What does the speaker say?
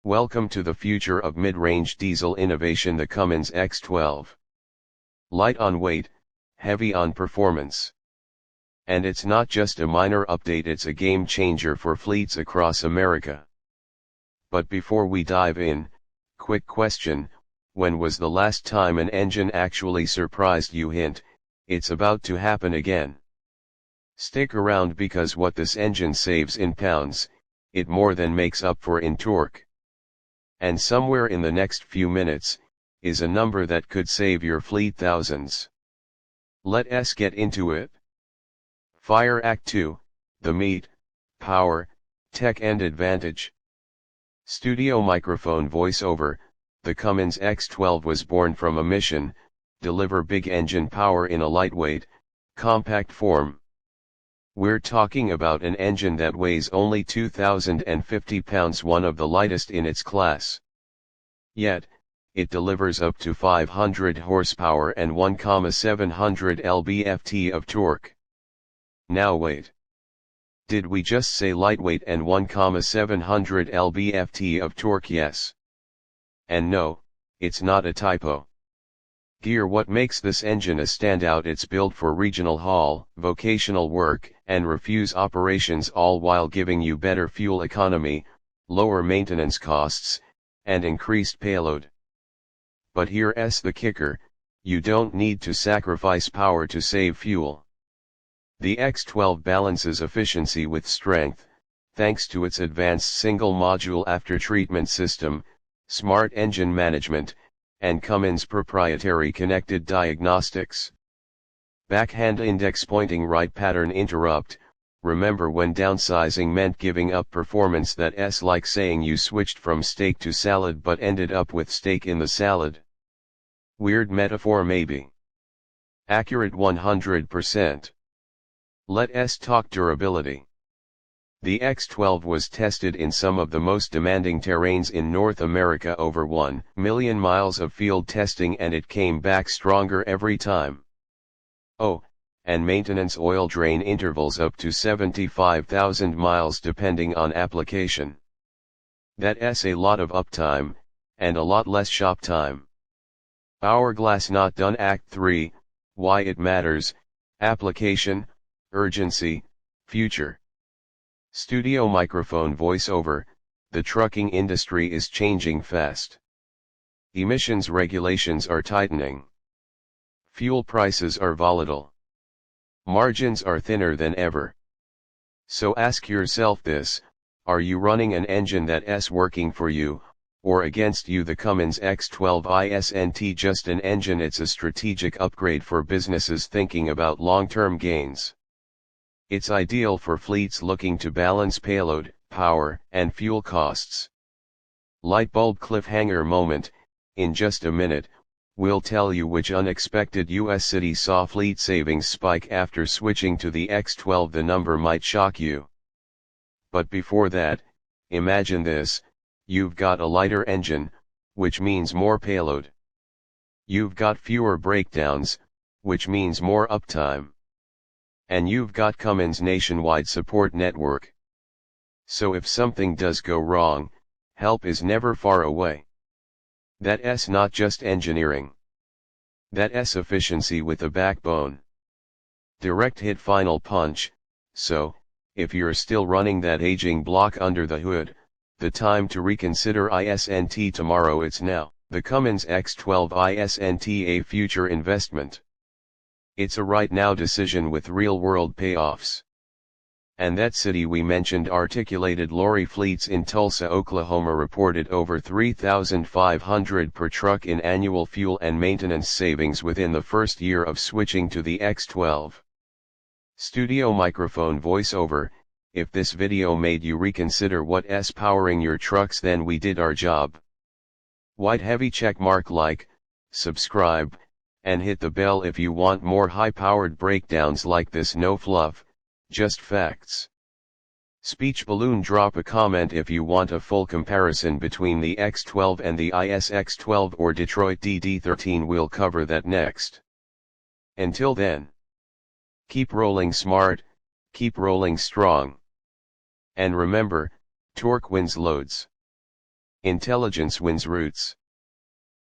Welcome to the future of mid-range diesel innovation, the Cummins X12. Light on weight, heavy on performance. And it's not just a minor update, it's a game changer for fleets across America. But before we dive in, quick question: when was the last time an engine actually surprised you? Hint, it's about to happen again. Stick around, because what this engine saves in pounds, it more than makes up for in torque. And somewhere in the next few minutes, is a number that could save your fleet thousands. Let's get into it. Fire Act 2, the meat, power, tech and advantage. Studio microphone voiceover: the Cummins X12 was born from a mission: deliver big engine power in a lightweight, compact form. We're talking about an engine that weighs only 2,050 pounds, one of the lightest in its class. Yet, it delivers up to 500 horsepower and 1,700 lb-ft of torque. Now wait. Did we just say lightweight and 1,700 lb-ft of torque? Yes. And no, it's not a typo. Gear: what makes this engine a standout? It's built for regional haul, vocational work, and refuse operations, all while giving you better fuel economy, lower maintenance costs, and increased payload. But here's the kicker: you don't need to sacrifice power to save fuel. The X12 balances efficiency with strength, thanks to its advanced single-module after-treatment system, smart engine management, and Cummins' proprietary connected diagnostics. Backhand index pointing, right pattern interrupt: remember when downsizing meant giving up performance? That's like saying you switched from steak to salad but ended up with steak in the salad. Weird metaphor maybe. Accurate 100%. Let's talk durability. The X12 was tested in some of the most demanding terrains in North America, over 1 million miles of field testing, and it came back stronger every time. Oh, and maintenance oil drain intervals up to 75,000 miles depending on application. That's a lot of uptime, and a lot less shop time. Hourglass not done. Act 3, why it matters: application, urgency, future. Studio microphone voiceover: the trucking industry is changing fast. Emissions regulations are tightening. Fuel prices are volatile. Margins are thinner than ever. So ask yourself this: are you running an engine that's working for you, or against you? The Cummins X12 isn't just an engine, it's a strategic upgrade for businesses thinking about long-term gains. It's ideal for fleets looking to balance payload, power, and fuel costs. Lightbulb cliffhanger moment: in just a minute, we'll tell you which unexpected US city saw fleet savings spike after switching to the X12. The number might shock you. But before that, imagine this: you've got a lighter engine, which means more payload. You've got fewer breakdowns, which means more uptime. And you've got Cummins' nationwide support network. So if something does go wrong, help is never far away. That's not just engineering. That's efficiency with a backbone. Direct hit, final punch. So, if you're still running that aging block under the hood, the time to reconsider isn't tomorrow, it's now. The Cummins X12 isn't a future investment. It's a right-now decision with real-world payoffs. And that city we mentioned articulated: lorry fleets in Tulsa, Oklahoma reported over $3,500 per truck in annual fuel and maintenance savings within the first year of switching to the X12. Studio microphone voiceover: if this video made you reconsider what's powering your trucks, then we did our job. White heavy check mark, like, subscribe, and hit the bell if you want more high-powered breakdowns like this. No fluff, just facts. Speech balloon: drop a comment if you want a full comparison between the X12 and the ISX12 or Detroit DD13. We'll cover that next. Until then, keep rolling smart, keep rolling strong. And remember, torque wins loads. Intelligence wins roots.